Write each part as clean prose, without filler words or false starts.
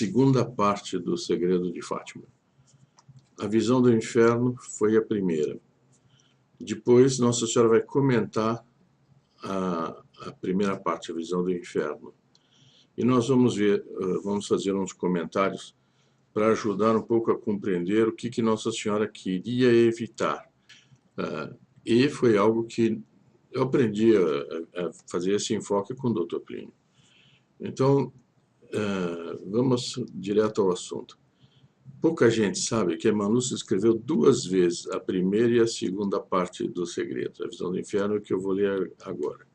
segunda parte do Segredo de Fátima. A visão do inferno foi a primeira. Depois, Nossa Senhora vai comentar a primeira parte, a visão do inferno. E nós vamos fazer uns comentários para ajudar um pouco a compreender o que Nossa Senhora queria evitar. E foi algo que eu aprendi a fazer esse enfoque com o Dr. Plínio. Então, vamos direto ao assunto. Pouca gente sabe que Emmanuel escreveu 2 vezes, a primeira e a segunda parte do Segredo, a visão do inferno, que eu vou ler agora.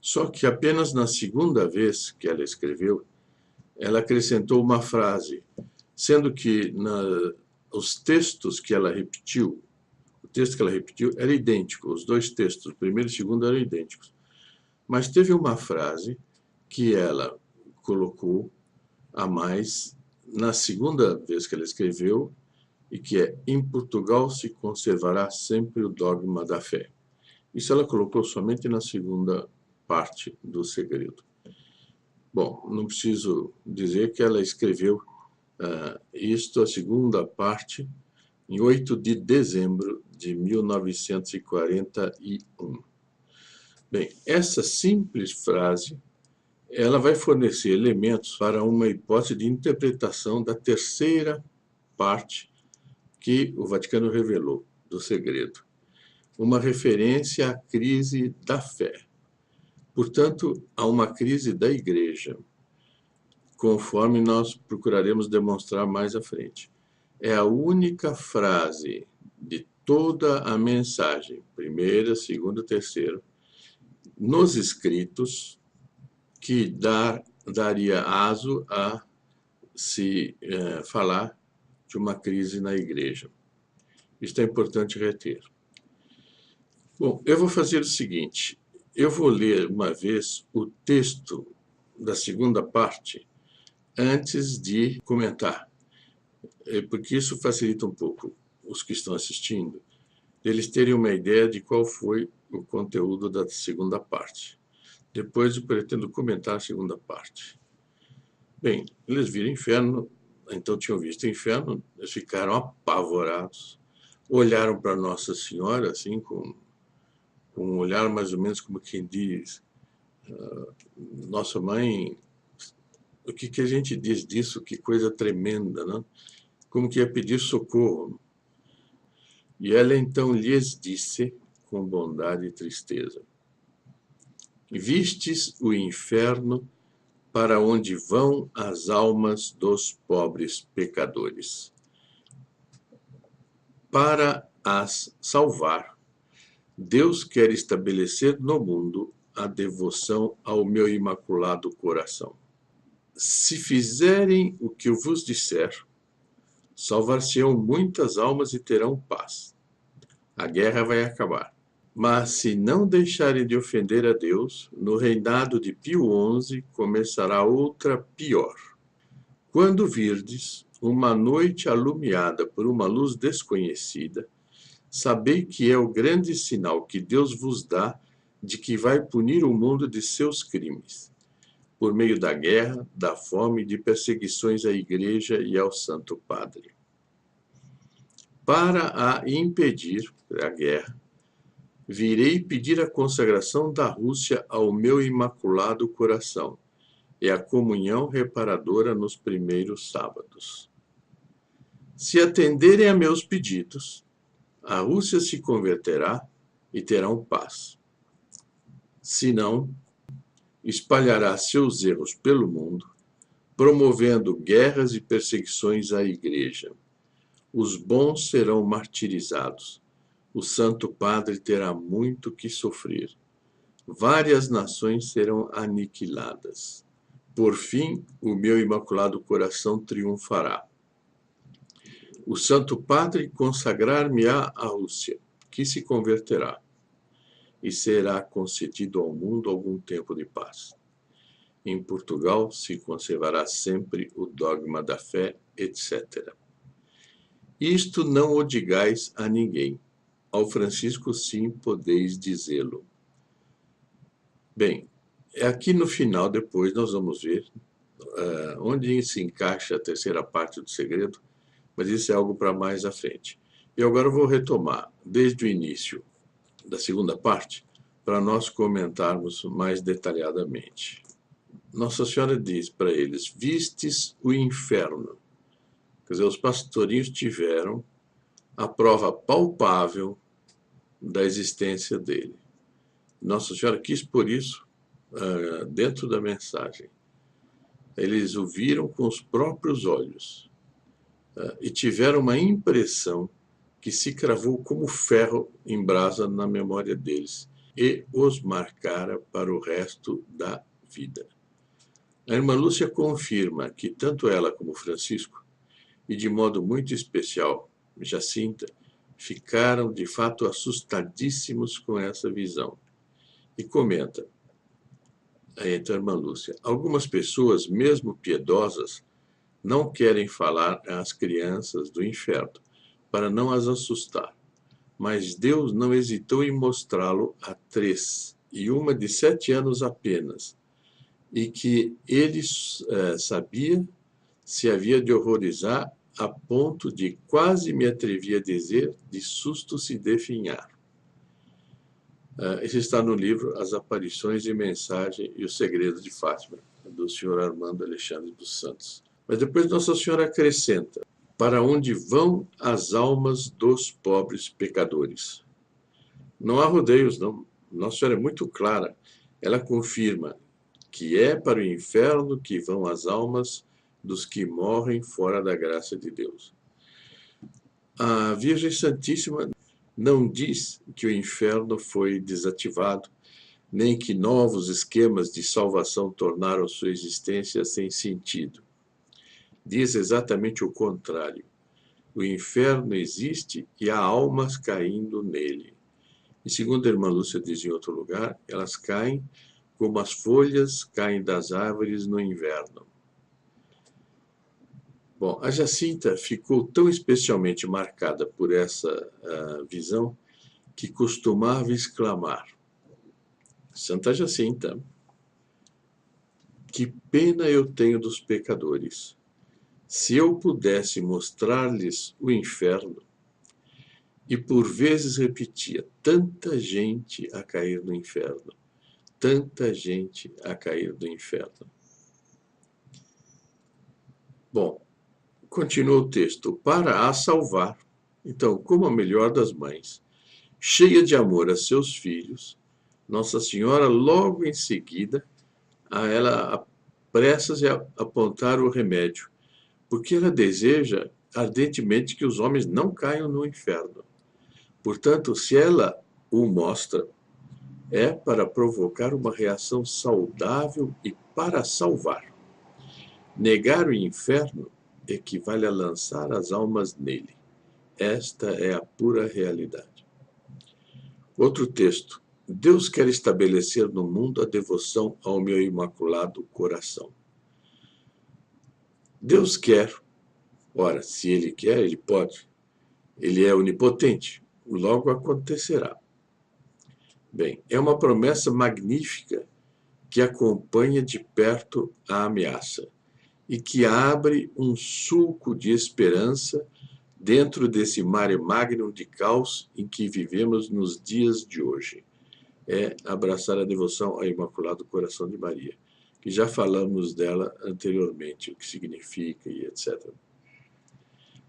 Só que apenas na segunda vez que ela escreveu, ela acrescentou uma frase, sendo que os textos que ela repetiu, o texto que ela repetiu era idêntico, os 2 textos, o primeiro e o segundo eram idênticos. Mas teve uma frase que ela colocou a mais na segunda vez que ela escreveu, e que é: em Portugal se conservará sempre o dogma da fé. Isso ela colocou somente na segunda parte do Segredo. Bom, não preciso dizer que ela escreveu a segunda parte, em 8 de dezembro de 1941. Bem, essa simples frase, ela vai fornecer elementos para uma hipótese de interpretação da terceira parte que o Vaticano revelou do Segredo. Uma referência à crise da fé. Portanto, há uma crise da Igreja, conforme nós procuraremos demonstrar mais à frente. É a única frase de toda a mensagem, primeira, segunda, terceira, nos escritos, que daria aso a se falar de uma crise na Igreja. Isto é importante reter. Bom, eu vou fazer o seguinte, eu vou ler uma vez o texto da segunda parte antes de comentar, porque isso facilita um pouco os que estão assistindo, eles terem uma ideia de qual foi o conteúdo da segunda parte. Depois eu pretendo comentar a segunda parte. Bem, eles viram inferno, então tinham visto o inferno, eles ficaram apavorados, olharam para Nossa Senhora, assim, com um olhar mais ou menos como quem diz: nossa mãe, o que a gente diz disso? Que coisa tremenda, né? Como que ia pedir socorro. E ela então lhes disse, com bondade e tristeza: vistes o inferno para onde vão as almas dos pobres pecadores. Para as salvar, Deus quer estabelecer no mundo a devoção ao meu imaculado coração. Se fizerem o que eu vos disser, salvar-se-ão muitas almas e terão paz. A guerra vai acabar. Mas se não deixarem de ofender a Deus, no reinado de Pio XI começará outra pior. Quando virdes uma noite alumiada por uma luz desconhecida, sabei que é o grande sinal que Deus vos dá de que vai punir o mundo de seus crimes, por meio da guerra, da fome e de perseguições à Igreja e ao Santo Padre. Para a impedir, a guerra, virei pedir a consagração da Rússia ao meu imaculado coração e a comunhão reparadora nos primeiros sábados. Se atenderem a meus pedidos, a Rússia se converterá e terão paz. Se não, espalhará seus erros pelo mundo, promovendo guerras e perseguições à Igreja. Os bons serão martirizados. O Santo Padre terá muito que sofrer. Várias nações serão aniquiladas. Por fim, o meu imaculado coração triunfará. O Santo Padre consagrar-me-á à Rússia, que se converterá, e será concedido ao mundo algum tempo de paz. Em Portugal se conservará sempre o dogma da fé, etc. Isto não o digais a ninguém. Ao Francisco sim podeis dizê-lo. Bem, aqui no final, depois, nós vamos ver onde se encaixa a terceira parte do segredo, mas isso é algo para mais à frente. E agora eu vou retomar desde o início da segunda parte para nós comentarmos mais detalhadamente. Nossa Senhora diz para eles: vistes o inferno. Quer dizer, os pastorinhos tiveram a prova palpável da existência dele. Nossa Senhora quis por isso dentro da mensagem. Eles o viram com os próprios olhos e tiveram uma impressão que se cravou como ferro em brasa na memória deles e os marcara para o resto da vida. A irmã Lúcia confirma que tanto ela como Francisco, e de modo muito especial Jacinta, ficaram de fato assustadíssimos com essa visão. E comenta, então, a irmã Lúcia, algumas pessoas, mesmo piedosas, não querem falar às crianças do inferno, para não as assustar. Mas Deus não hesitou em mostrá-lo a 3, e uma de 7 anos apenas, e que ele sabia se havia de horrorizar a ponto de, quase me atrevi a dizer, de susto se definhar. Isso está no livro As Aparições e Mensagem e o Segredo de Fátima, do senhor Armando Alexandre dos Santos. Mas depois Nossa Senhora acrescenta: para onde vão as almas dos pobres pecadores? Não há rodeios, não. Nossa Senhora é muito clara. Ela confirma que é para o inferno que vão as almas dos que morrem fora da graça de Deus. A Virgem Santíssima não diz que o inferno foi desativado, nem que novos esquemas de salvação tornaram sua existência sem sentido. Diz exatamente o contrário. O inferno existe e há almas caindo nele. E segundo a irmã Lúcia diz em outro lugar, elas caem como as folhas caem das árvores no inverno. Bom, a Jacinta ficou tão especialmente marcada por essa visão que costumava exclamar: Santa Jacinta, que pena eu tenho dos pecadores. Se eu pudesse mostrar-lhes o inferno, e por vezes repetia: tanta gente a cair no inferno, tanta gente a cair no inferno. Bom, continua o texto: para a salvar, então, como a melhor das mães, cheia de amor a seus filhos, Nossa Senhora, logo em seguida, a ela apressa-se a apontar o remédio, porque ela deseja ardentemente que os homens não caiam no inferno. Portanto, se ela o mostra, é para provocar uma reação saudável e para salvar. Negar o inferno equivale a lançar as almas nele. Esta é a pura realidade. Outro texto. Deus quer estabelecer no mundo a devoção ao meu imaculado coração. Deus quer. Ora, se ele quer, ele pode. Ele é onipotente. Logo acontecerá. Bem, é uma promessa magnífica que acompanha de perto a ameaça e que abre um sulco de esperança dentro desse mare magnum de caos em que vivemos nos dias de hoje. É abraçar a devoção ao Imaculado Coração de Maria, que já falamos dela anteriormente, o que significa e etc.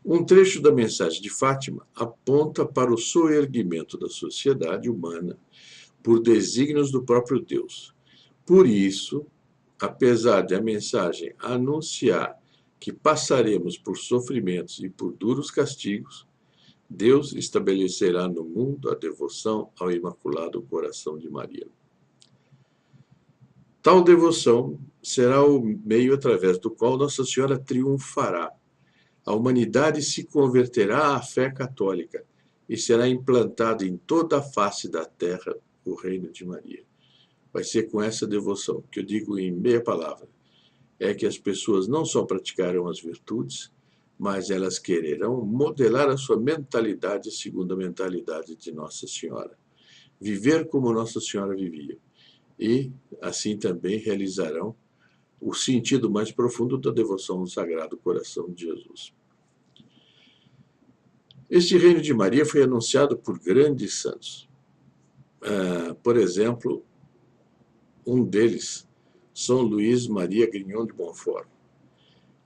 Um trecho da mensagem de Fátima aponta para o soerguimento da sociedade humana por desígnios do próprio Deus. Por isso, apesar de a mensagem anunciar que passaremos por sofrimentos e por duros castigos, Deus estabelecerá no mundo a devoção ao Imaculado Coração de Maria. Tal devoção será o meio através do qual Nossa Senhora triunfará. A humanidade se converterá à fé católica e será implantado em toda a face da terra o reino de Maria. Vai ser com essa devoção, que eu digo em meia palavra, é que as pessoas não só praticarão as virtudes, mas elas quererão modelar a sua mentalidade segundo a mentalidade de Nossa Senhora. Viver como Nossa Senhora vivia. E assim também realizarão o sentido mais profundo da devoção ao Sagrado Coração de Jesus. Este reino de Maria foi anunciado por grandes santos. Por exemplo, um deles, São Luís Maria Grignon de Montfort.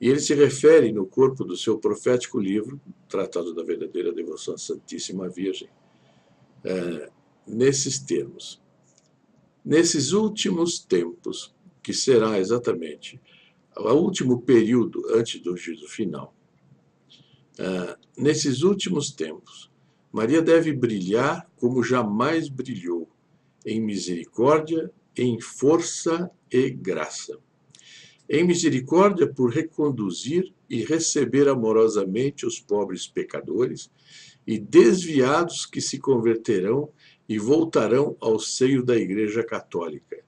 E ele se refere, no corpo do seu profético livro, Tratado da Verdadeira Devoção à Santíssima Virgem, nesses termos. Nesses últimos tempos, que será exatamente o último período antes do juízo final, nesses últimos tempos, Maria deve brilhar como jamais brilhou, em misericórdia, em força e graça. Em misericórdia, por reconduzir e receber amorosamente os pobres pecadores e desviados que se converterão e voltarão ao seio da Igreja Católica.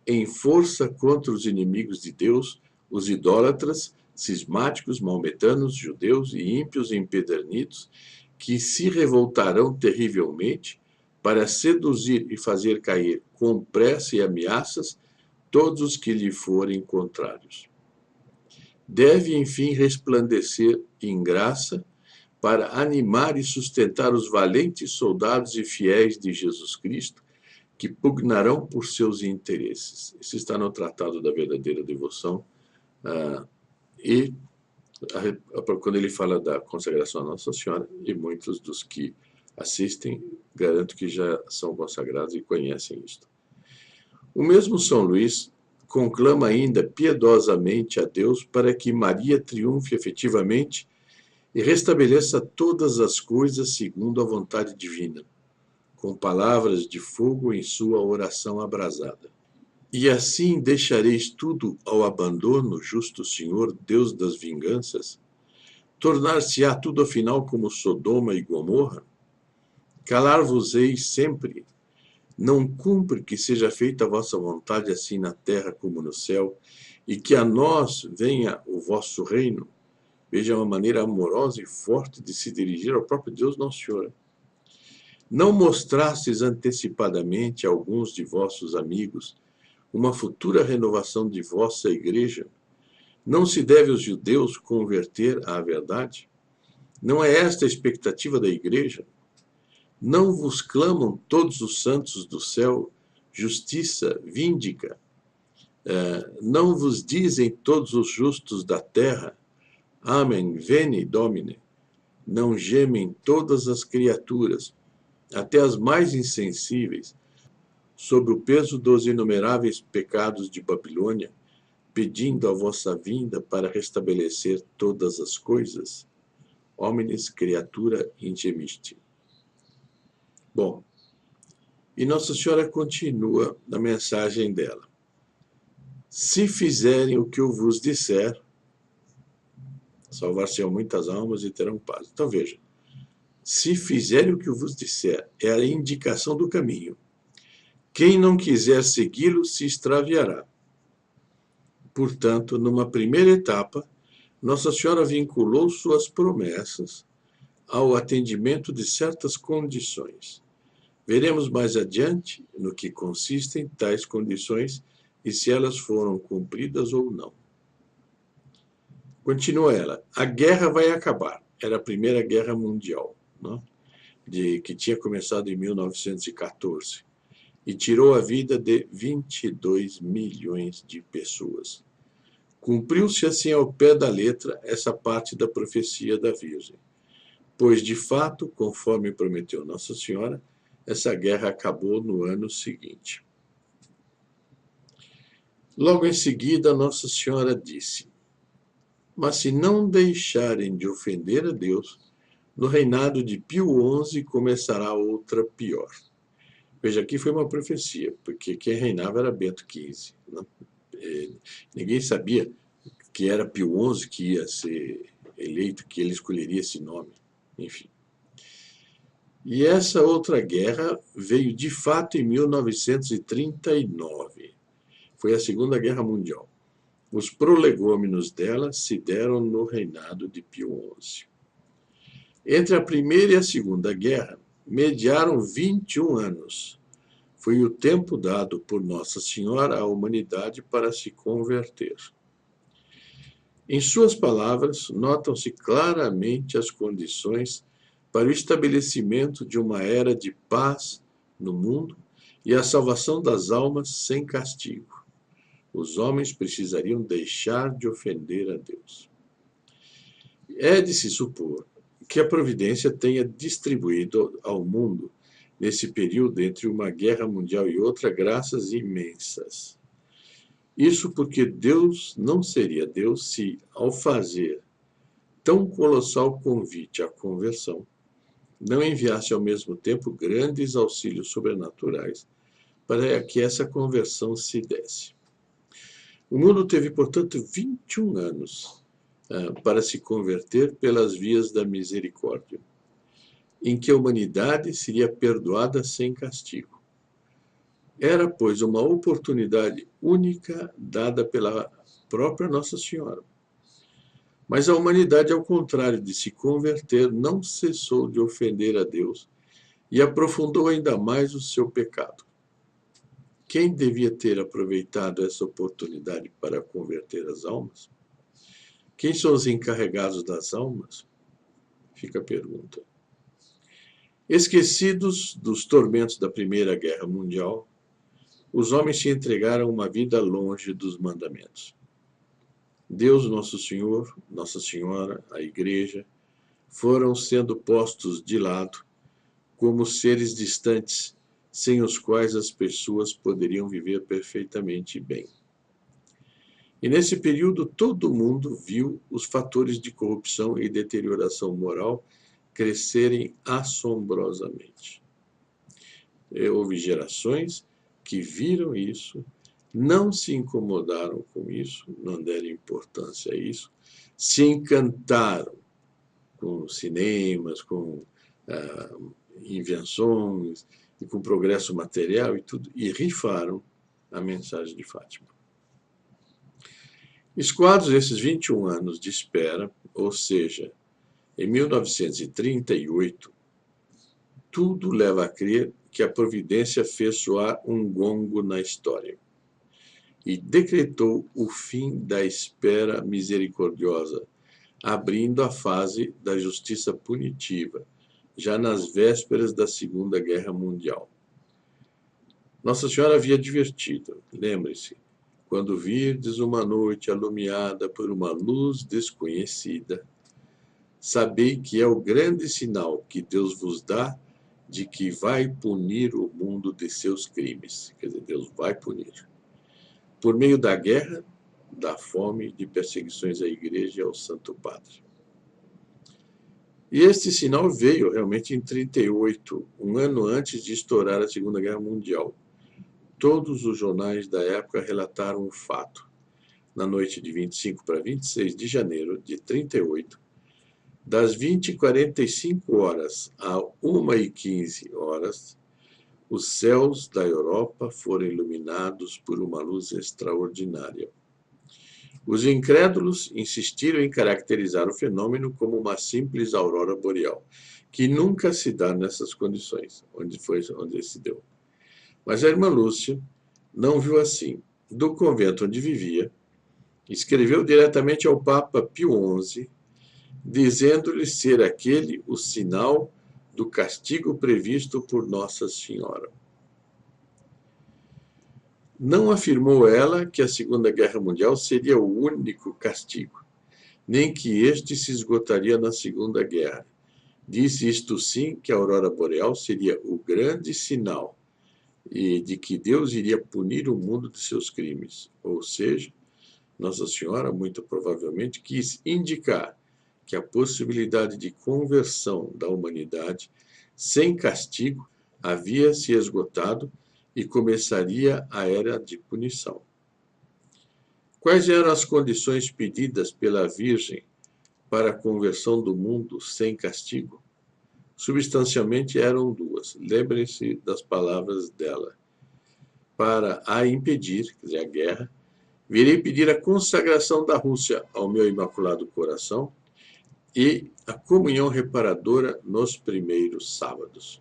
Em força contra os inimigos de Deus, os idólatras, cismáticos, maometanos, judeus e ímpios empedernidos, que se revoltarão terrivelmente para seduzir e fazer cair com pressa e ameaças todos os que lhe forem contrários. Deve, enfim, resplandecer em graça para animar e sustentar os valentes soldados e fiéis de Jesus Cristo, que pugnarão por seus interesses. Isso está no Tratado da Verdadeira Devoção. Quando ele fala da consagração à Nossa Senhora, e muitos dos que assistem, garanto que já são consagrados e conhecem isto. O mesmo São Luís conclama ainda piedosamente a Deus para que Maria triunfe efetivamente e restabeleça todas as coisas segundo a vontade divina, com palavras de fogo em sua oração abrasada. E assim deixareis tudo ao abandono, justo Senhor, Deus das vinganças? Tornar-se-á tudo afinal como Sodoma e Gomorra? Calar-vos-eis sempre? Não cumpre que seja feita a vossa vontade assim na terra como no céu, e que a nós venha o vosso reino? Veja uma maneira amorosa e forte de se dirigir ao próprio Deus Nossa Senhora. Não mostrastes antecipadamente a alguns de vossos amigos uma futura renovação de vossa igreja? Não se deve os judeus converter à verdade? Não é esta a expectativa da igreja? Não vos clamam todos os santos do céu justiça víndica? Não vos dizem todos os justos da terra, Amém, veni, Domine? Não gemem todas as criaturas, até as mais insensíveis, sob o peso dos inumeráveis pecados de Babilônia, pedindo a vossa vinda para restabelecer todas as coisas? Homines creatura ingemisti. Bom, e Nossa Senhora continua na mensagem dela. Se fizerem o que eu vos disser, salvar-se-ão muitas almas e terão paz. Então veja, se fizerem o que eu vos disser, é a indicação do caminho. Quem não quiser segui-lo se extraviará. Portanto, numa primeira etapa, Nossa Senhora vinculou suas promessas ao atendimento de certas condições. Veremos mais adiante no que consistem tais condições e se elas foram cumpridas ou não. Continua ela. A guerra vai acabar. Era a Primeira Guerra Mundial, né? Que tinha começado em 1914 e tirou a vida de 22 milhões de pessoas. Cumpriu-se assim ao pé da letra essa parte da profecia da Virgem, pois de fato, conforme prometeu Nossa Senhora, essa guerra acabou no ano seguinte. Logo em seguida, Nossa Senhora disse: mas se não deixarem de ofender a Deus, no reinado de Pio XI começará outra pior. Veja, aqui foi uma profecia, porque quem reinava era Bento XV. Né? Ninguém sabia que era Pio XI que ia ser eleito, que ele escolheria esse nome. Enfim. E essa outra guerra veio de fato em 1939. Foi a Segunda Guerra Mundial. Os prolegômenos dela se deram no reinado de Pio XI. Entre a Primeira e a Segunda Guerra, mediaram 21 anos. foi o tempo dado por Nossa Senhora à humanidade para se converter. Em suas palavras, notam-se claramente as condições para o estabelecimento de uma era de paz no mundo e a salvação das almas sem castigo. Os homens precisariam deixar de ofender a Deus. É de se supor que a providência tenha distribuído ao mundo, nesse período entre uma guerra mundial e outra, graças imensas. Isso porque Deus não seria Deus se, ao fazer tão colossal convite à conversão, não enviasse ao mesmo tempo grandes auxílios sobrenaturais para que essa conversão se desse. O mundo teve, portanto, 21 anos para se converter pelas vias da misericórdia, em que a humanidade seria perdoada sem castigo. Era, pois, uma oportunidade única dada pela própria Nossa Senhora. Mas a humanidade, ao contrário de se converter, não cessou de ofender a Deus e aprofundou ainda mais o seu pecado. Quem devia ter aproveitado essa oportunidade para converter as almas? Quem são os encarregados das almas? Fica a pergunta. Esquecidos dos tormentos da Primeira Guerra Mundial, os homens se entregaram a uma vida longe dos mandamentos. Deus, Nosso Senhor, Nossa Senhora, a Igreja, foram sendo postos de lado como seres distantes, sem os quais as pessoas poderiam viver perfeitamente bem. E nesse período todo mundo viu os fatores de corrupção e deterioração moral crescerem assombrosamente. Houve gerações que viram isso, não se incomodaram com isso, não deram importância a isso, se encantaram com cinemas, com invenções e com progresso material e tudo, e rifaram a mensagem de Fátima. Escoados esses 21 anos de espera, ou seja, em 1938, tudo leva a crer que a providência fez soar um gongo na história e decretou o fim da espera misericordiosa, abrindo a fase da justiça punitiva, já nas vésperas da Segunda Guerra Mundial. Nossa Senhora havia advertido, lembre-se, quando virdes uma noite alumiada por uma luz desconhecida, sabei que é o grande sinal que Deus vos dá de que vai punir o mundo de seus crimes. Quer dizer, Deus vai punir. Por meio da guerra, da fome, de perseguições à Igreja e ao Santo Padre. E este sinal veio realmente em 1938, um ano antes de estourar a Segunda Guerra Mundial. Todos os jornais da época relataram o fato. Na noite de 25 para 26 de janeiro de 1938, das 20h45 a 1h15, os céus da Europa foram iluminados por uma luz extraordinária. Os incrédulos insistiram em caracterizar o fenômeno como uma simples aurora boreal, que nunca se dá nessas condições, onde se deu. Mas a irmã Lúcia não viu assim. Do convento onde vivia, escreveu diretamente ao Papa Pio XI, dizendo-lhe ser aquele o sinal do castigo previsto por Nossa Senhora. Não afirmou ela que a Segunda Guerra Mundial seria o único castigo, nem que este se esgotaria na Segunda Guerra. Disse isto sim, que a aurora boreal seria o grande sinal e de que Deus iria punir o mundo de seus crimes. Ou seja, Nossa Senhora muito provavelmente quis indicar que a possibilidade de conversão da humanidade sem castigo havia se esgotado e começaria a era de punição. Quais eram as condições pedidas pela Virgem para a conversão do mundo sem castigo? Substancialmente eram duas. Lembrem-se das palavras dela. Para a impedir, quer dizer, a guerra, virei pedir a consagração da Rússia ao meu Imaculado Coração e a comunhão reparadora nos primeiros sábados.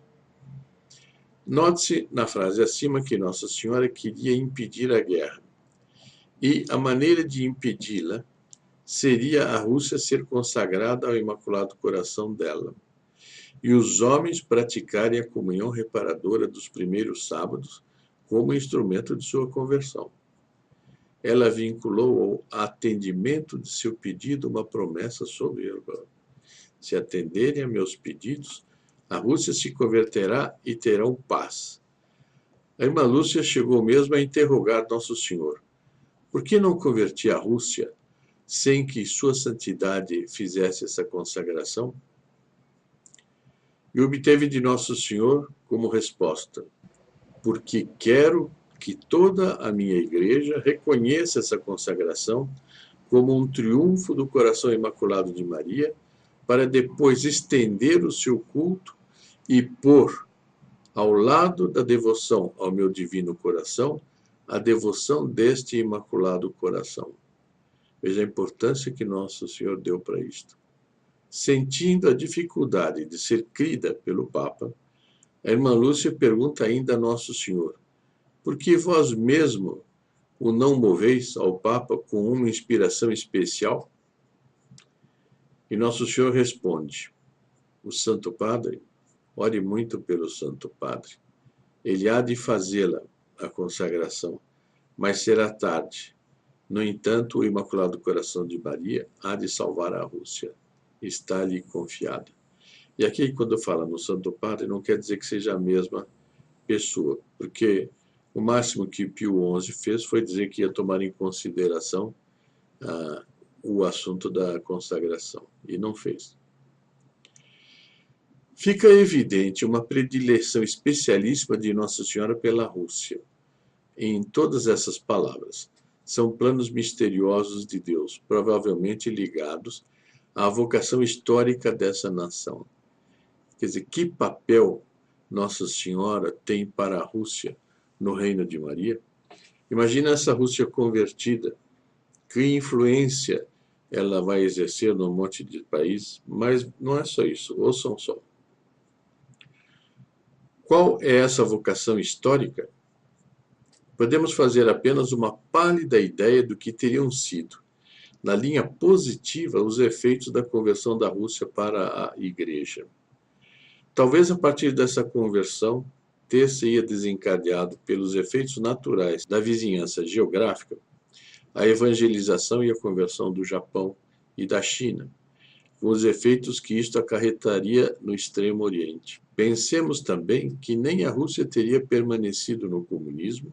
Note-se na frase acima que Nossa Senhora queria impedir a guerra. E a maneira de impedi-la seria a Rússia ser consagrada ao Imaculado Coração dela, e os homens praticarem a comunhão reparadora dos primeiros sábados como instrumento de sua conversão. Ela vinculou ao atendimento de seu pedido uma promessa soberba. Se atenderem a meus pedidos, a Rússia se converterá e terão paz. A irmã Lúcia chegou mesmo a interrogar Nosso Senhor. Por que não convertia a Rússia sem que sua santidade fizesse essa consagração? E obteve de Nosso Senhor como resposta: porque quero que toda a minha igreja reconheça essa consagração como um triunfo do coração imaculado de Maria, para depois estender o seu culto e pôr ao lado da devoção ao meu divino coração a devoção deste imaculado coração. Veja a importância que Nosso Senhor deu para isto. Sentindo a dificuldade de ser crida pelo Papa, a irmã Lúcia pergunta ainda a Nosso Senhor: por que vós mesmo o não moveis ao Papa com uma inspiração especial? E Nosso Senhor responde: o Santo Padre, ore muito pelo Santo Padre. Ele há de fazê-la, a consagração, mas será tarde. No entanto, o Imaculado Coração de Maria há de salvar a Rússia. Está-lhe confiada. E aqui, quando fala no Santo Padre, não quer dizer que seja a mesma pessoa, porque o máximo que Pio XI fez foi dizer que ia tomar em consideração o assunto da consagração, e não fez. Fica evidente uma predileção especialíssima de Nossa Senhora pela Rússia. Em todas essas palavras, são planos misteriosos de Deus, provavelmente ligados à vocação histórica dessa nação. Quer dizer, que papel Nossa Senhora tem para a Rússia no Reino de Maria? Imagina essa Rússia convertida, que influência ela vai exercer num monte de países, mas não é só isso, ouçam só. Qual é essa vocação histórica? Podemos fazer apenas uma pálida ideia do que teriam sido, na linha positiva, os efeitos da conversão da Rússia para a Igreja. Talvez a partir dessa conversão, ter-se-ia desencadeado pelos efeitos naturais da vizinhança geográfica, a evangelização e a conversão do Japão e da China, com os efeitos que isto acarretaria no Extremo Oriente. Pensemos também que nem a Rússia teria permanecido no comunismo,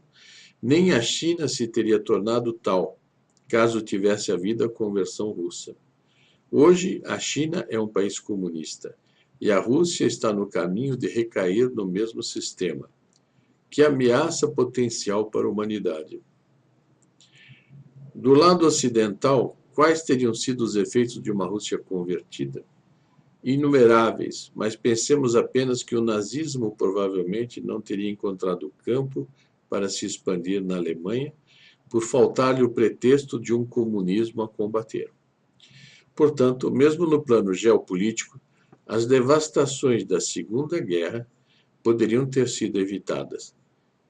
nem a China se teria tornado tal, caso tivesse havido a conversão russa. Hoje, a China é um país comunista e a Rússia está no caminho de recair no mesmo sistema. Que ameaça potencial para a humanidade! Do lado ocidental, quais teriam sido os efeitos de uma Rússia convertida? Inumeráveis, mas pensemos apenas que o nazismo provavelmente não teria encontrado campo para se expandir na Alemanha, por faltar-lhe o pretexto de um comunismo a combater. Portanto, mesmo no plano geopolítico, as devastações da Segunda Guerra poderiam ter sido evitadas,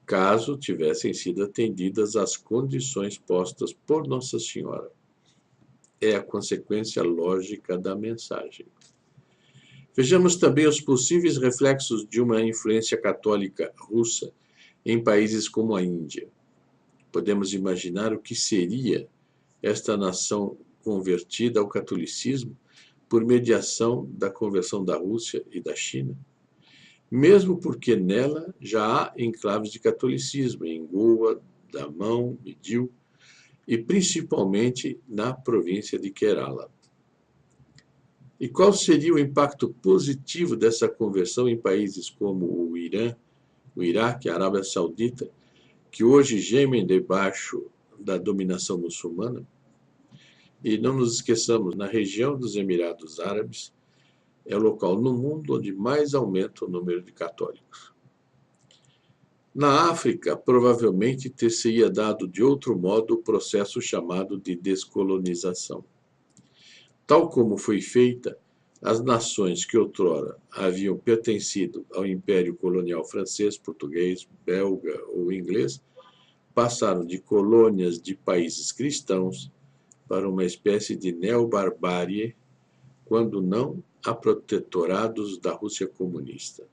caso tivessem sido atendidas às condições postas por Nossa Senhora. É a consequência lógica da mensagem. Vejamos também os possíveis reflexos de uma influência católica russa em países como a Índia. Podemos imaginar o que seria esta nação convertida ao catolicismo por mediação da conversão da Rússia e da China, mesmo porque nela já há enclaves de catolicismo em Goa, Damão, Midil e principalmente na província de Kerala. E qual seria o impacto positivo dessa conversão em países como o Irã, o Iraque, a Arábia Saudita, que hoje gemem debaixo da dominação muçulmana? E não nos esqueçamos, na região dos Emirados Árabes, é o local no mundo onde mais aumenta o número de católicos. Na África, provavelmente ter-se-ia dado de outro modo o processo chamado de descolonização. Tal como foi feita As nações que outrora haviam pertencido ao Império Colonial francês, português, belga ou inglês passaram de colônias de países cristãos para uma espécie de neobarbárie, quando não a protetorados da Rússia comunista.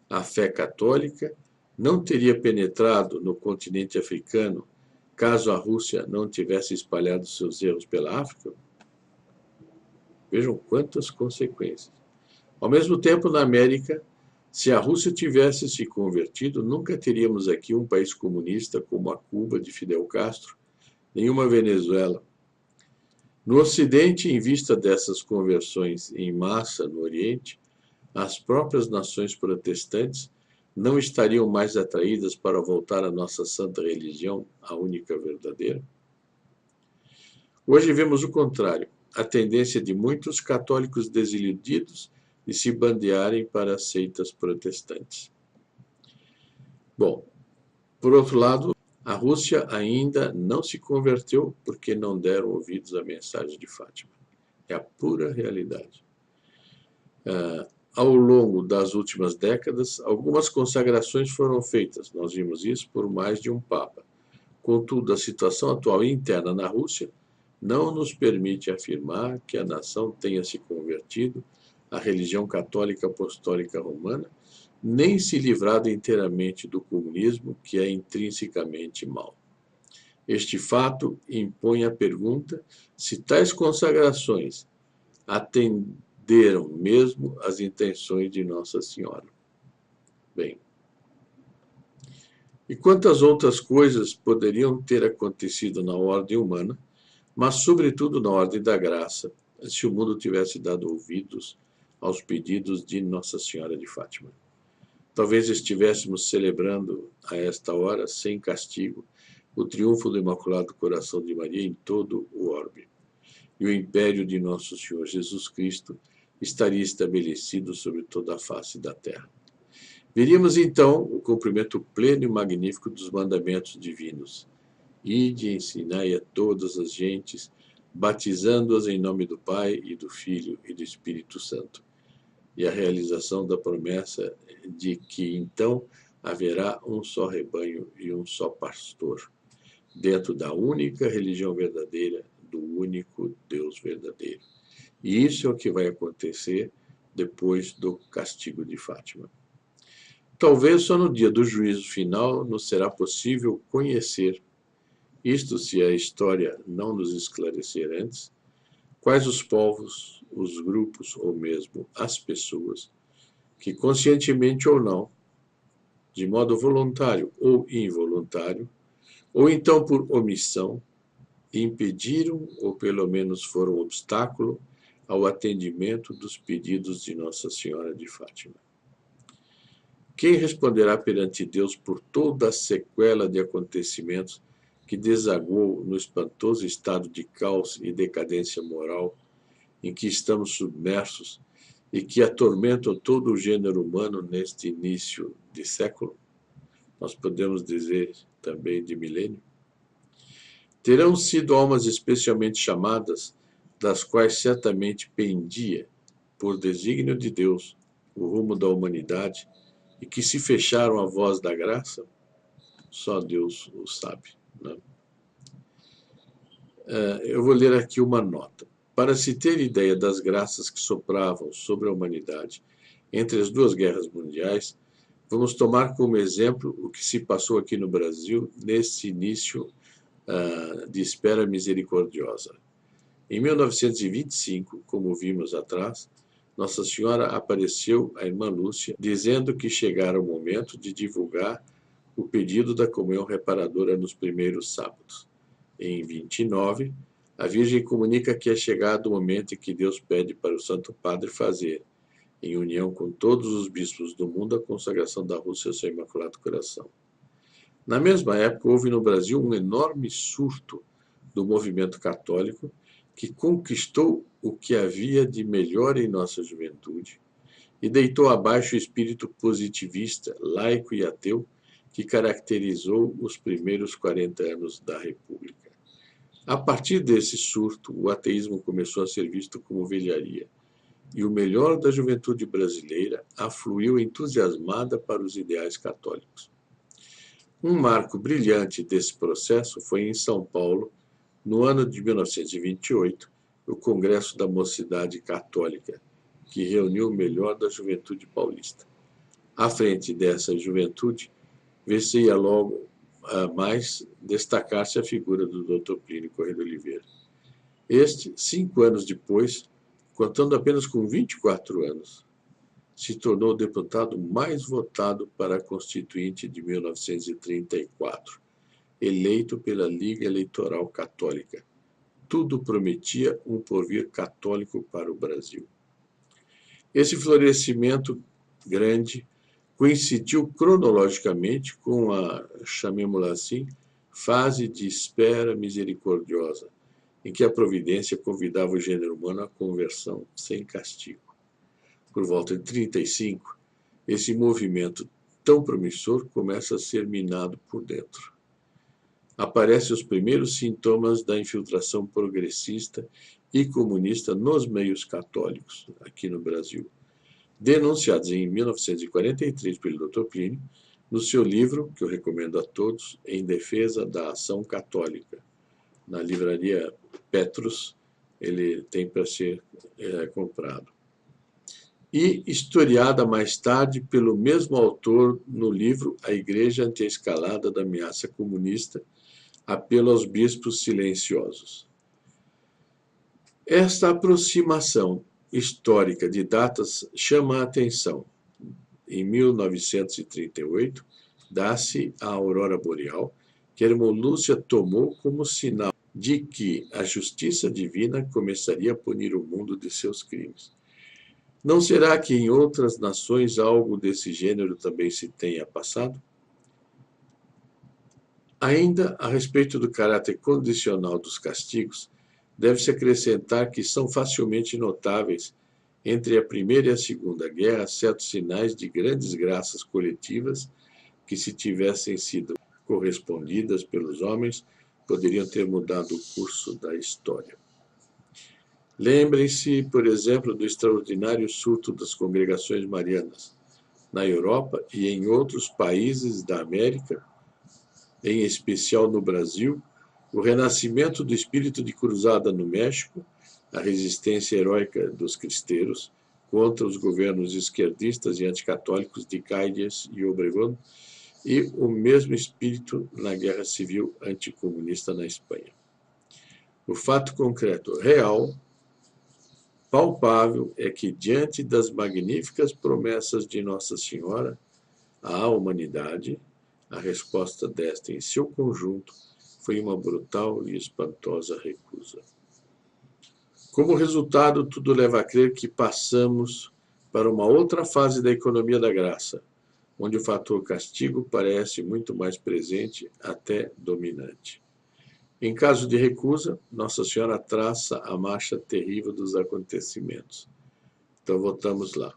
A fé católica não teria penetrado no continente africano caso a Rússia não tivesse espalhado seus erros pela África? Vejam quantas consequências. Ao mesmo tempo, na América, se a Rússia tivesse se convertido, nunca teríamos aqui um país comunista como a Cuba de Fidel Castro, nenhuma Venezuela. No Ocidente, em vista dessas conversões em massa no Oriente, as próprias nações protestantes não estariam mais atraídas para voltar à nossa santa religião, a única verdadeira? Hoje vemos o contrário, a tendência de muitos católicos desiludidos de se bandearem para as seitas protestantes. Bom, por outro lado, a Rússia ainda não se converteu porque não deram ouvidos à mensagem de Fátima. É a pura realidade. Ao longo das últimas décadas, algumas consagrações foram feitas, nós vimos isso, por mais de um Papa. Contudo, a situação atual interna na Rússia não nos permite afirmar que a nação tenha se convertido à religião católica apostólica romana, nem se livrado inteiramente do comunismo, que é intrinsecamente mau. Este fato impõe a pergunta se tais consagrações atenderam mesmo às intenções de Nossa Senhora. Bem, e quantas outras coisas poderiam ter acontecido na ordem humana, mas sobretudo na ordem da graça, se o mundo tivesse dado ouvidos aos pedidos de Nossa Senhora de Fátima. Talvez estivéssemos celebrando a esta hora, sem castigo, o triunfo do Imaculado Coração de Maria em todo o orbe. E o império de nosso Senhor Jesus Cristo estaria estabelecido sobre toda a face da terra. Veríamos então o cumprimento pleno e magnífico dos mandamentos divinos. Ide e ensinai a todas as gentes, batizando-as em nome do Pai e do Filho e do Espírito Santo. E a realização da promessa de que então haverá um só rebanho e um só pastor, dentro da única religião verdadeira, do único Deus verdadeiro. E isso é o que vai acontecer depois do castigo de Fátima. Talvez só no dia do juízo final nos será possível conhecer, isto se a história não nos esclarecer antes, quais os povos, os grupos ou mesmo as pessoas que, conscientemente ou não, de modo voluntário ou involuntário, ou então por omissão, impediram ou pelo menos foram obstáculo ao atendimento dos pedidos de Nossa Senhora de Fátima. Quem responderá perante Deus por toda a sequela de acontecimentos que desaguou no espantoso estado de caos e decadência moral em que estamos submersos e que atormentam todo o gênero humano neste início de século? Nós podemos dizer também de milênio. Terão sido almas especialmente chamadas, das quais certamente pendia, por desígnio de Deus, o rumo da humanidade, e que se fecharam à voz da graça? Só Deus o sabe. Né? Eu vou ler aqui uma nota. Para se ter ideia das graças que sopravam sobre a humanidade entre as duas guerras mundiais, vamos tomar como exemplo o que se passou aqui no Brasil nesse início de espera misericordiosa. Em 1925, como vimos atrás, Nossa Senhora apareceu à irmã Lúcia, dizendo que chegara o momento de divulgar o pedido da comunhão reparadora nos primeiros sábados. Em 29, a Virgem comunica que é chegado o momento em que Deus pede para o Santo Padre fazer, em união com todos os bispos do mundo, a consagração da Rússia ao seu Imaculado Coração. Na mesma época, houve no Brasil um enorme surto do movimento católico que conquistou o que havia de melhor em nossa juventude e deitou abaixo o espírito positivista, laico e ateu que caracterizou os primeiros 40 anos da República. A partir desse surto, o ateísmo começou a ser visto como velharia e o melhor da juventude brasileira afluiu entusiasmada para os ideais católicos. Um marco brilhante desse processo foi em São Paulo, no ano de 1928, o Congresso da Mocidade Católica, que reuniu o melhor da juventude paulista. À frente dessa juventude, vê-se-ia logo mais destacar-se a figura do Dr. Plínio Corrêa de Oliveira. Este, 5 anos depois, contando apenas com 24 anos, se tornou o deputado mais votado para a Constituinte de 1934, eleito pela Liga Eleitoral Católica. Tudo prometia um porvir católico para o Brasil. Esse florescimento grande coincidiu cronologicamente com a, chamemos-la assim, fase de espera misericordiosa, em que a providência convidava o gênero humano à conversão sem castigo. Por volta de 35, esse movimento tão promissor começa a ser minado por dentro. Aparecem os primeiros sintomas da infiltração progressista e comunista nos meios católicos, aqui no Brasil, denunciados em 1943 pelo Dr. Plínio, no seu livro, que eu recomendo a todos, Em Defesa da Ação Católica. Na livraria Petrus, ele tem para ser comprado. E historiada mais tarde pelo mesmo autor no livro A Igreja ante a Escalada da Ameaça Comunista, Apelo aos Bispos Silenciosos. Esta aproximação histórica de datas chama a atenção. Em 1938, dá-se a aurora boreal, que a irmã Lúcia tomou como sinal de que a justiça divina começaria a punir o mundo de seus crimes. Não será que em outras nações algo desse gênero também se tenha passado? Ainda a respeito do caráter condicional dos castigos, deve-se acrescentar que são facilmente notáveis entre a Primeira e a Segunda Guerra certos sinais de grandes graças coletivas que, se tivessem sido correspondidas pelos homens, poderiam ter mudado o curso da história. Lembrem-se, por exemplo, do extraordinário surto das congregações marianas na Europa e em outros países da América, em especial no Brasil, o renascimento do espírito de cruzada no México, a resistência heróica dos cristeiros contra os governos esquerdistas e anticatólicos de Cádiz e Obregón, e o mesmo espírito na guerra civil anticomunista na Espanha. O fato concreto, real, palpável, é que, diante das magníficas promessas de Nossa Senhora à humanidade, a resposta desta, em seu conjunto, foi uma brutal e espantosa recusa. Como resultado, tudo leva a crer que passamos para uma outra fase da economia da graça, onde o fator castigo parece muito mais presente, até dominante. Em caso de recusa, Nossa Senhora traça a marcha terrível dos acontecimentos. Então, voltamos lá.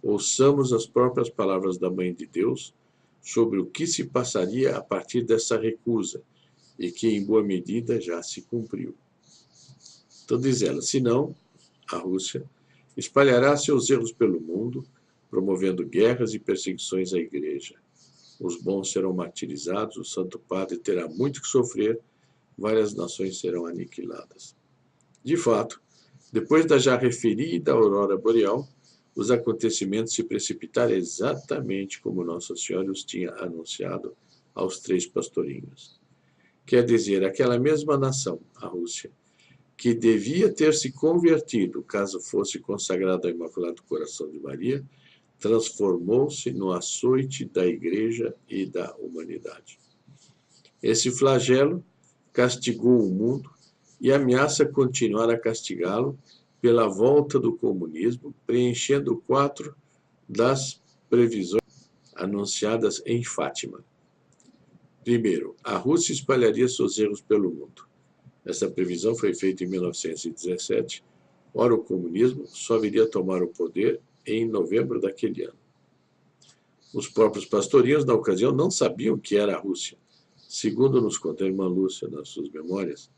Ouçamos as próprias palavras da Mãe de Deus sobre o que se passaria a partir dessa recusa, e que, em boa medida, já se cumpriu. Então, diz ela, senão, a Rússia espalhará seus erros pelo mundo, promovendo guerras e perseguições à Igreja. Os bons serão martirizados, o Santo Padre terá muito que sofrer, várias nações serão aniquiladas. De fato, depois da já referida aurora boreal, os acontecimentos se precipitaram exatamente como Nossa Senhora os tinha anunciado aos 3 pastorinhos. Quer dizer, aquela mesma nação, a Rússia, que devia ter se convertido, caso fosse consagrado ao Imaculado Coração de Maria, transformou-se no açoite da Igreja e da humanidade. Esse flagelo castigou o mundo e ameaça continuar a castigá-lo pela volta do comunismo, preenchendo o quadro das previsões anunciadas em Fátima. Primeiro, a Rússia espalharia seus erros pelo mundo. Essa previsão foi feita em 1917. Ora, o comunismo só viria a tomar o poder em novembro daquele ano. Os próprios pastorinhos, na ocasião, não sabiam o que era a Rússia. Segundo nos conta a irmã Lúcia nas suas memórias,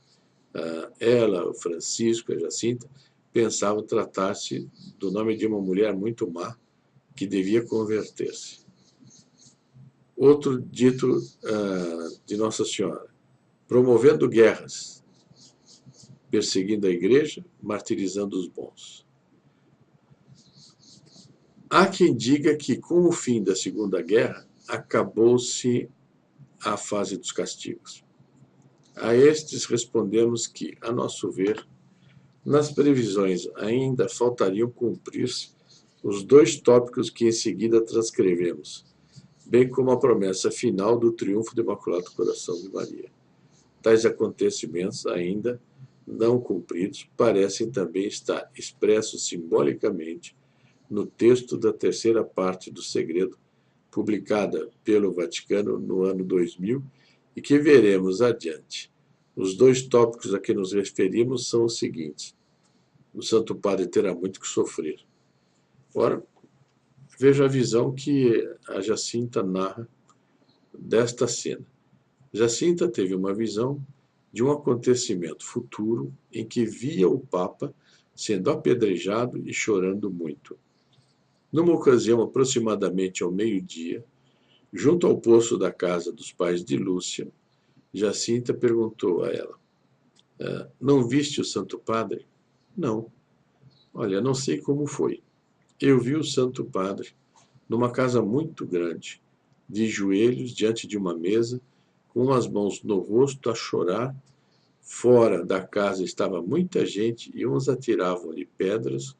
ela, o Francisco, a Jacinta, pensavam tratar-se do nome de uma mulher muito má que devia converter-se. Outro dito de Nossa Senhora: promovendo guerras, perseguindo a igreja, martirizando os bons. Há quem diga que, com o fim da Segunda Guerra, acabou-se a fase dos castigos. A estes respondemos que, a nosso ver, nas previsões ainda faltariam cumprir-se os dois tópicos que em seguida transcrevemos, bem como a promessa final do triunfo do Imaculado Coração de Maria. Tais acontecimentos, ainda não cumpridos, parecem também estar expressos simbolicamente no texto da terceira parte do Segredo, publicada pelo Vaticano no ano 2000, e que veremos adiante. Os dois tópicos a que nos referimos são os seguintes: o Santo Padre terá muito que sofrer. Ora, veja a visão que a Jacinta narra desta cena. Jacinta teve uma visão de um acontecimento futuro em que via o Papa sendo apedrejado e chorando muito. Numa ocasião aproximadamente ao meio-dia, junto ao poço da casa dos pais de Lúcia, Jacinta perguntou a ela: não viste o Santo Padre? Não. Olha, não sei como foi. Eu vi o Santo Padre numa casa muito grande, de joelhos diante de uma mesa, com as mãos no rosto a chorar. Fora da casa estava muita gente e uns atiravam-lhe pedras,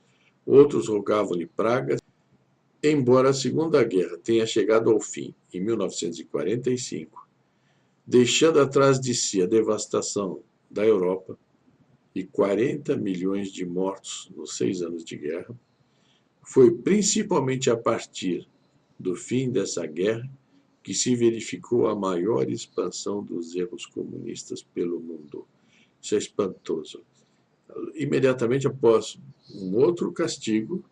outros rogavam-lhe pragas. Embora a Segunda Guerra tenha chegado ao fim em 1945, deixando atrás de si a devastação da Europa e 40 milhões de mortos nos 6 anos de guerra, foi principalmente a partir do fim dessa guerra que se verificou a maior expansão dos erros comunistas pelo mundo. Isso é espantoso. Imediatamente após um outro castigo,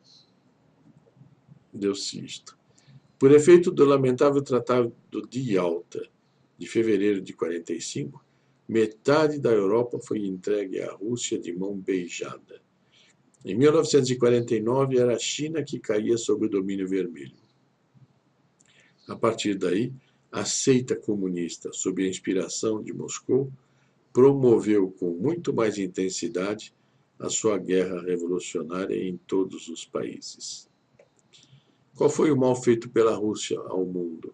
deu-se isto. Por efeito do lamentável Tratado de Yalta, de fevereiro de 45, metade da Europa foi entregue à Rússia de mão beijada. Em 1949, era a China que caía sob o domínio vermelho. A partir daí, a seita comunista, sob a inspiração de Moscou, promoveu com muito mais intensidade a sua guerra revolucionária em todos os países. Qual foi o mal feito pela Rússia ao mundo?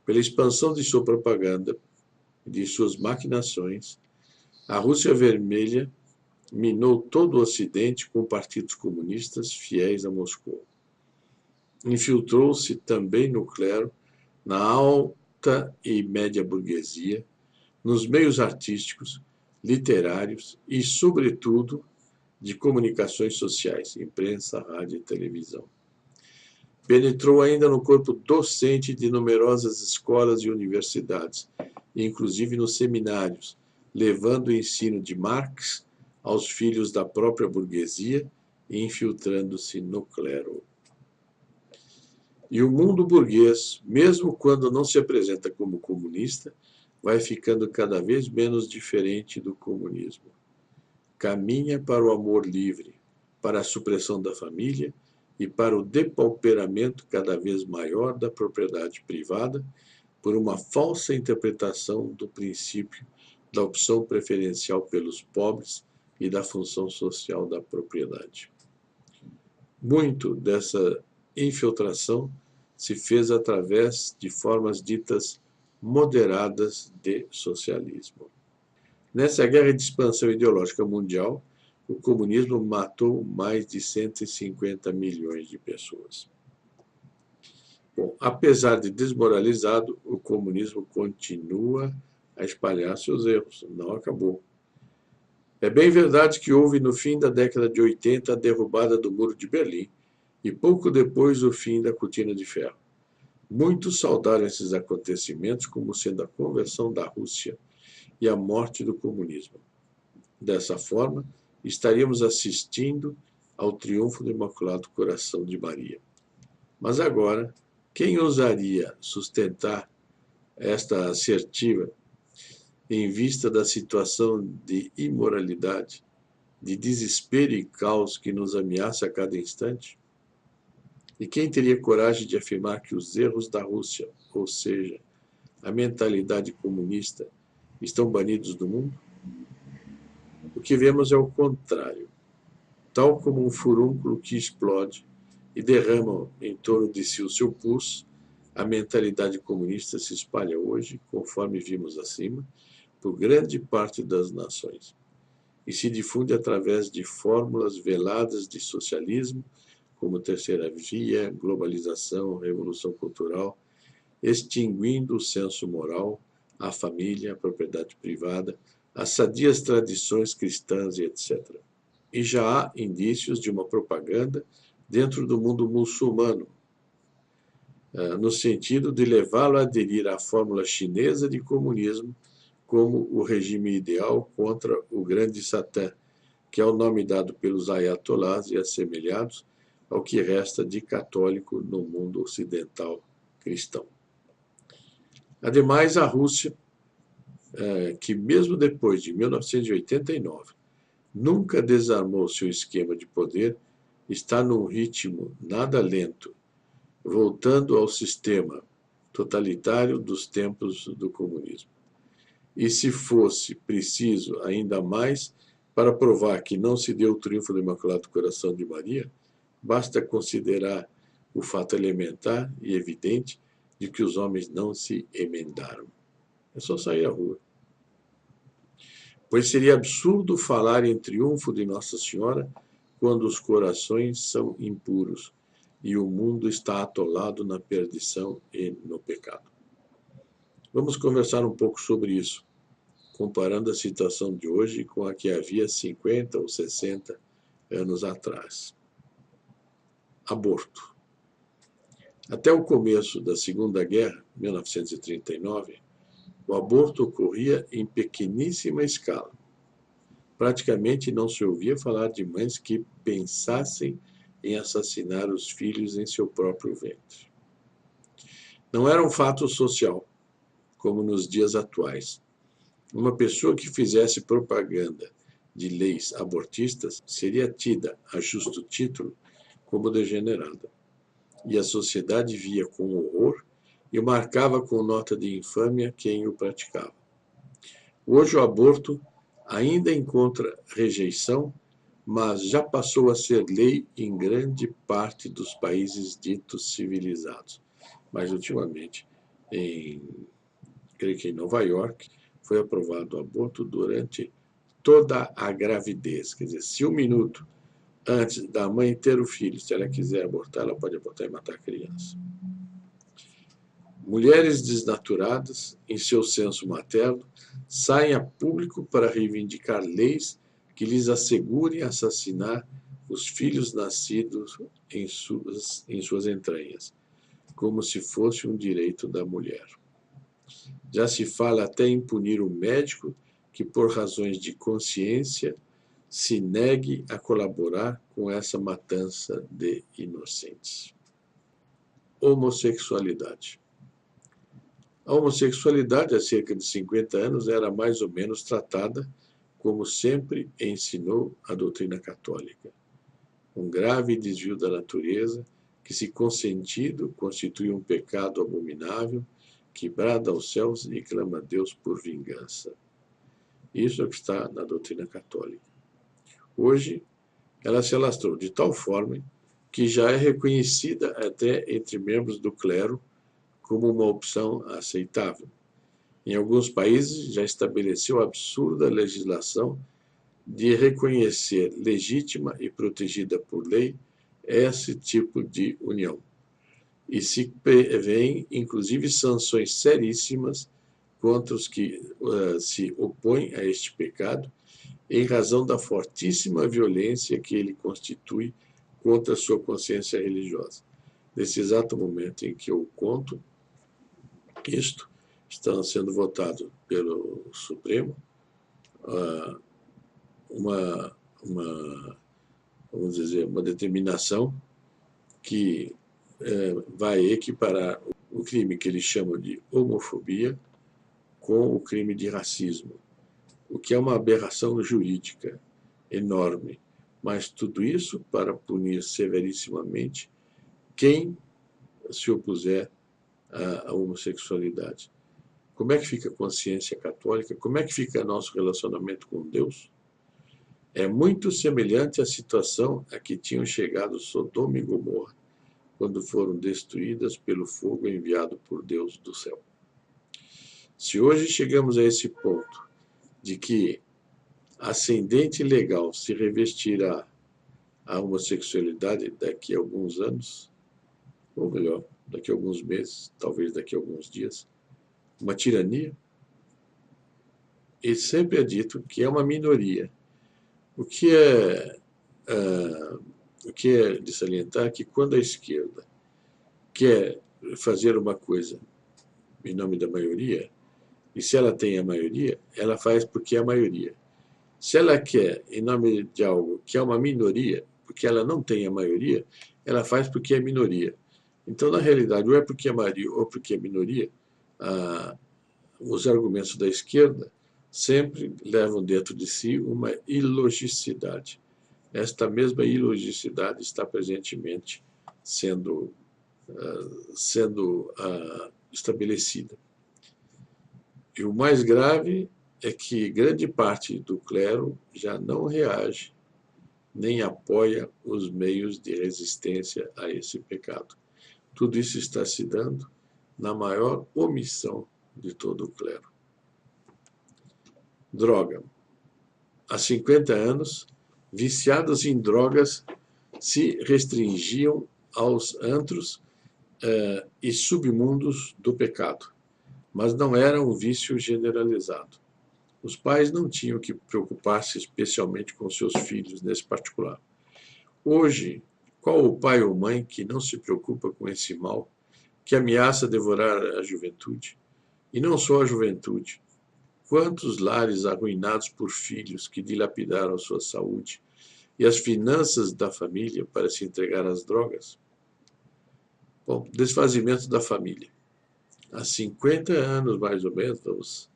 Pela expansão de sua propaganda e de suas maquinações, a Rússia Vermelha minou todo o Ocidente com partidos comunistas fiéis a Moscou. Infiltrou-se também no clero, na alta e média burguesia, nos meios artísticos, literários e, sobretudo, de comunicações sociais, imprensa, rádio e televisão. Penetrou ainda no corpo docente de numerosas escolas e universidades, inclusive nos seminários, levando o ensino de Marx aos filhos da própria burguesia e infiltrando-se no clero. E o mundo burguês, mesmo quando não se apresenta como comunista, vai ficando cada vez menos diferente do comunismo. Caminha para o amor livre, para a supressão da família e para o depauperamento cada vez maior da propriedade privada por uma falsa interpretação do princípio da opção preferencial pelos pobres e da função social da propriedade. Muito dessa infiltração se fez através de formas ditas moderadas de socialismo. Nessa guerra de expansão ideológica mundial, o comunismo matou mais de 150 milhões de pessoas. Bom, apesar de desmoralizado, o comunismo continua a espalhar seus erros, não acabou. É bem verdade que houve no fim da década de 80 a derrubada do Muro de Berlim e pouco depois o fim da Cortina de Ferro. Muitos saudaram esses acontecimentos como sendo a conversão da Rússia e a morte do comunismo. Dessa forma, estaríamos assistindo ao triunfo do Imaculado Coração de Maria. Mas agora, quem ousaria sustentar esta assertiva em vista da situação de imoralidade, de desespero e caos que nos ameaça a cada instante? E quem teria coragem de afirmar que os erros da Rússia, ou seja, a mentalidade comunista, estão banidos do mundo? O que vemos é o contrário. Tal como um furúnculo que explode e derrama em torno de si o seu pus, a mentalidade comunista se espalha hoje, conforme vimos acima, por grande parte das nações, e se difunde através de fórmulas veladas de socialismo, como terceira via, globalização, revolução cultural, extinguindo o senso moral, a família, a propriedade privada, as sadias tradições cristãs e etc. E já há indícios de uma propaganda dentro do mundo muçulmano, no sentido de levá-lo a aderir à fórmula chinesa de comunismo como o regime ideal contra o grande Satã, que é o nome dado pelos ayatolás e assemelhados ao que resta de católico no mundo ocidental cristão. Ademais, a Rússia, que mesmo depois de 1989 nunca desarmou seu esquema de poder, está num ritmo nada lento, voltando ao sistema totalitário dos tempos do comunismo. E se fosse preciso ainda mais para provar que não se deu o triunfo do Imaculado Coração de Maria, basta considerar o fato elementar e evidente de que os homens não se emendaram. É só sair à rua. Pois seria absurdo falar em triunfo de Nossa Senhora quando os corações são impuros e o mundo está atolado na perdição e no pecado. Vamos conversar um pouco sobre isso, comparando a situação de hoje com a que havia 50 ou 60 anos atrás. Aborto. Até o começo da Segunda Guerra, 1939, o aborto ocorria em pequeníssima escala. Praticamente não se ouvia falar de mães que pensassem em assassinar os filhos em seu próprio ventre. Não era um fato social, como nos dias atuais. Uma pessoa que fizesse propaganda de leis abortistas seria tida, a justo título, como degenerada. E a sociedade via com horror e marcava com nota de infâmia quem o praticava. Hoje o aborto ainda encontra rejeição, mas já passou a ser lei em grande parte dos países ditos civilizados. Mas ultimamente, creio que em Nova York, foi aprovado o aborto durante toda a gravidez. Quer dizer, se 1 minuto antes da mãe ter o filho, se ela quiser abortar, ela pode abortar e matar a criança. Mulheres desnaturadas, em seu senso materno, saem a público para reivindicar leis que lhes assegurem assassinar os filhos nascidos em suas entranhas, como se fosse um direito da mulher. Já se fala até em punir o médico que, por razões de consciência, se negue a colaborar com essa matança de inocentes. Homossexualidade. A homossexualidade, há cerca de 50 anos, era mais ou menos tratada como sempre ensinou a doutrina católica. Um grave desvio da natureza que, se consentido, constitui um pecado abominável que brada aos céus e clama a Deus por vingança. Isso é o que está na doutrina católica. Hoje, ela se alastrou de tal forma que já é reconhecida até entre membros do clero como uma opção aceitável. Em alguns países, já estabeleceu a absurda legislação de reconhecer legítima e protegida por lei esse tipo de união. E se prevêem, inclusive, sanções seríssimas contra os que se opõem a este pecado, em razão da fortíssima violência que ele constitui contra a sua consciência religiosa. Nesse exato momento em que eu conto isto, está sendo votado pelo Supremo vamos dizer, uma determinação que vai equiparar o crime que eles chamam de homofobia com o crime de racismo, o que é uma aberração jurídica enorme, mas tudo isso para punir severissimamente quem se opuser à homossexualidade. Como é que fica a consciência católica? Como é que fica nosso relacionamento com Deus? É muito semelhante à situação a que tinham chegado Sodoma e Gomorra, quando foram destruídas pelo fogo enviado por Deus do céu. Se hoje chegamos a esse ponto de que ascendente legal se revestirá a homossexualidade daqui a alguns anos, ou melhor, daqui a alguns meses, talvez daqui a alguns dias, uma tirania, e sempre é dito que é uma minoria. O que é de salientar que quando a esquerda quer fazer uma coisa em nome da maioria, e se ela tem a maioria, ela faz porque é a maioria. Se ela quer, em nome de algo que é uma minoria, porque ela não tem a maioria, ela faz porque é minoria. Então, na realidade, ou é porque é maioria ou porque é minoria, os argumentos da esquerda sempre levam dentro de si uma ilogicidade. Esta mesma ilogicidade está presentemente sendo estabelecida. E o mais grave é que grande parte do clero já não reage nem apoia os meios de resistência a esse pecado. Tudo isso está se dando na maior omissão de todo o clero. Droga. Há 50 anos, viciados em drogas se restringiam aos antros e submundos do pecado, mas não era um vício generalizado. Os pais não tinham que preocupar-se especialmente com seus filhos nesse particular. Hoje, qual o pai ou mãe que não se preocupa com esse mal que ameaça devorar a juventude? E não só a juventude. Quantos lares arruinados por filhos que dilapidaram sua saúde e as finanças da família para se entregar às drogas? Bom, desfazimento da família. Há 50 anos, mais ou menos,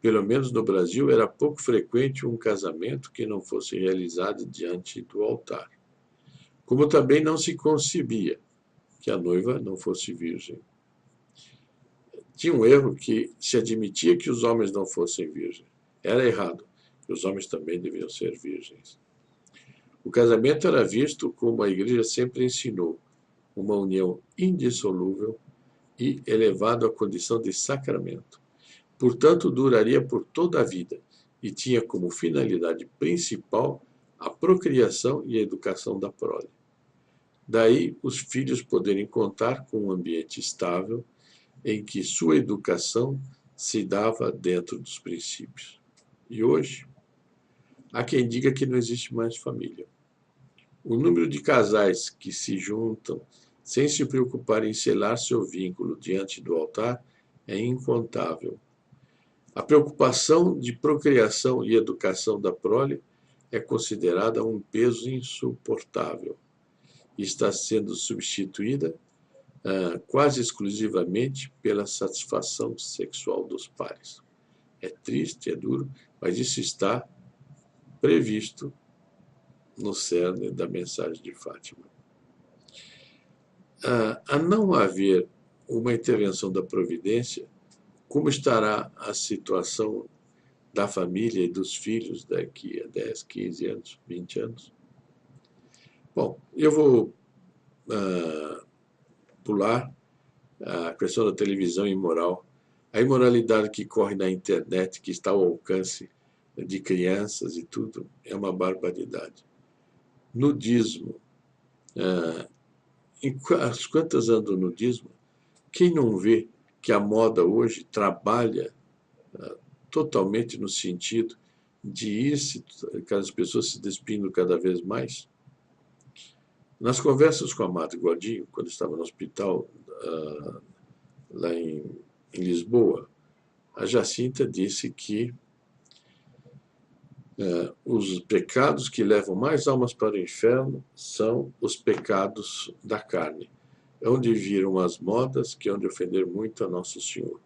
pelo menos no Brasil, era pouco frequente um casamento que não fosse realizado diante do altar. Como também não se concebia que a noiva não fosse virgem. Tinha um erro que se admitia que os homens não fossem virgens. Era errado, que os homens também deviam ser virgens. O casamento era visto, como a igreja sempre ensinou, uma união indissolúvel e elevado à condição de sacramento. Portanto, duraria por toda a vida e tinha como finalidade principal a procriação e a educação da prole. Daí, os filhos poderem contar com um ambiente estável em que sua educação se dava dentro dos princípios. E hoje, há quem diga que não existe mais família. O número de casais que se juntam sem se preocupar em selar seu vínculo diante do altar é incontável. A preocupação de procriação e educação da prole é considerada um peso insuportável e está sendo substituída quase exclusivamente pela satisfação sexual dos pares. É triste, é duro, mas isso está previsto no cerne da mensagem de Fátima. A não haver uma intervenção da providência, como estará a situação da família e dos filhos daqui a 10, 15 anos, 20 anos? Bom, eu vou pular a questão da televisão imoral. A imoralidade que corre na internet, que está ao alcance de crianças e tudo, é uma barbaridade. Nudismo. As quantas andam no nudismo? Quem não vê que a moda hoje trabalha totalmente no sentido de ir as pessoas se despindo cada vez mais? Nas conversas com a Madre Godinho, quando estava no hospital lá em Lisboa, a Jacinta disse que os pecados que levam mais almas para o inferno são os pecados da carne. É onde viram as modas que hão de ofender muito a Nosso Senhor.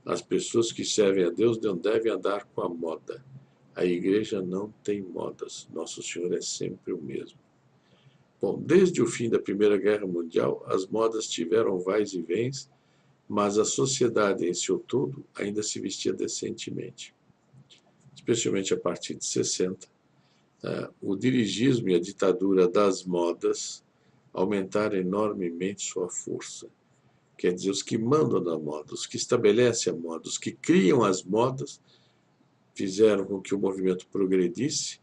As pessoas que servem a Deus não devem andar com a moda. A igreja não tem modas. Nosso Senhor é sempre o mesmo. Bom, desde o fim da Primeira Guerra Mundial, as modas tiveram vais e vens, mas a sociedade em seu todo ainda se vestia decentemente. Especialmente a partir de 60, o dirigismo e a ditadura das modas aumentaram enormemente sua força. Quer dizer, os que mandam na moda, os que estabelecem a moda, os que criam as modas, fizeram com que o movimento progredisse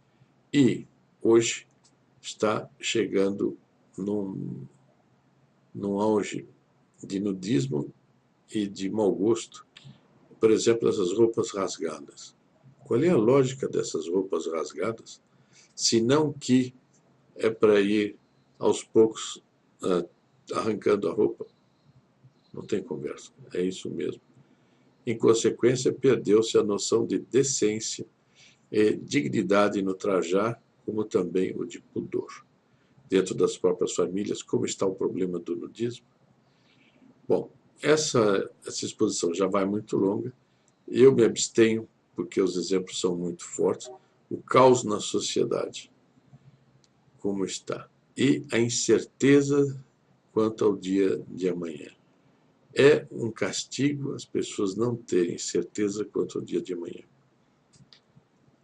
e, hoje, está chegando num auge de nudismo e de mau gosto. Por exemplo, essas roupas rasgadas. Qual é a lógica dessas roupas rasgadas? Senão que é para ir, aos poucos, arrancando a roupa. Não tem conversa, é isso mesmo. Em consequência, perdeu-se a noção de decência e dignidade no trajar, como também o de pudor. Dentro das próprias famílias, como está o problema do nudismo? Bom, essa exposição já vai muito longa. Eu me abstenho, porque os exemplos são muito fortes. O caos na sociedade, como está, e a incerteza quanto ao dia de amanhã. É um castigo as pessoas não terem certeza quanto ao dia de amanhã.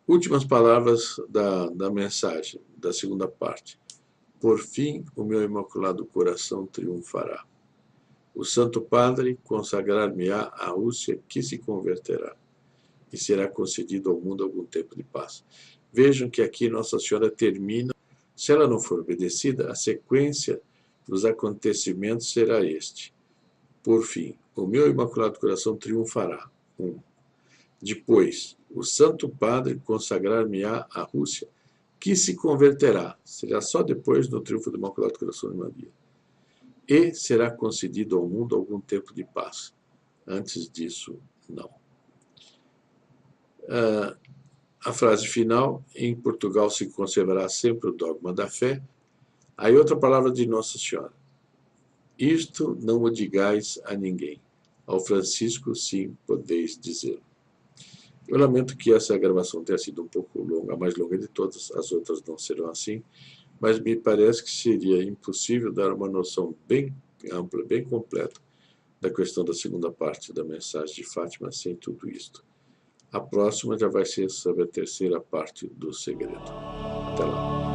Últimas palavras da mensagem, da segunda parte. Por fim, o meu imaculado coração triunfará. O Santo Padre consagrar-me-á a Rússia, que se converterá, e será concedido ao mundo algum tempo de paz. Vejam que aqui Nossa Senhora termina. Se ela não for obedecida, a sequência dos acontecimentos será este. Por fim, o meu imaculado coração triunfará. Depois, o Santo Padre consagrar-me-á a Rússia, que se converterá. Será só depois do triunfo do Imaculado Coração de Maria. E será concedido ao mundo algum tempo de paz. Antes disso, não. A frase final, em Portugal se conservará sempre o dogma da fé. Aí outra palavra de Nossa Senhora. Isto não o digais a ninguém. Ao Francisco, sim, podeis dizer. Eu lamento que essa gravação tenha sido um pouco longa, a mais longa de todas, as outras não serão assim, mas me parece que seria impossível dar uma noção bem ampla, bem completa da questão da segunda parte da mensagem de Fátima sem tudo isto. A próxima já vai ser sobre a terceira parte do segredo. Até lá.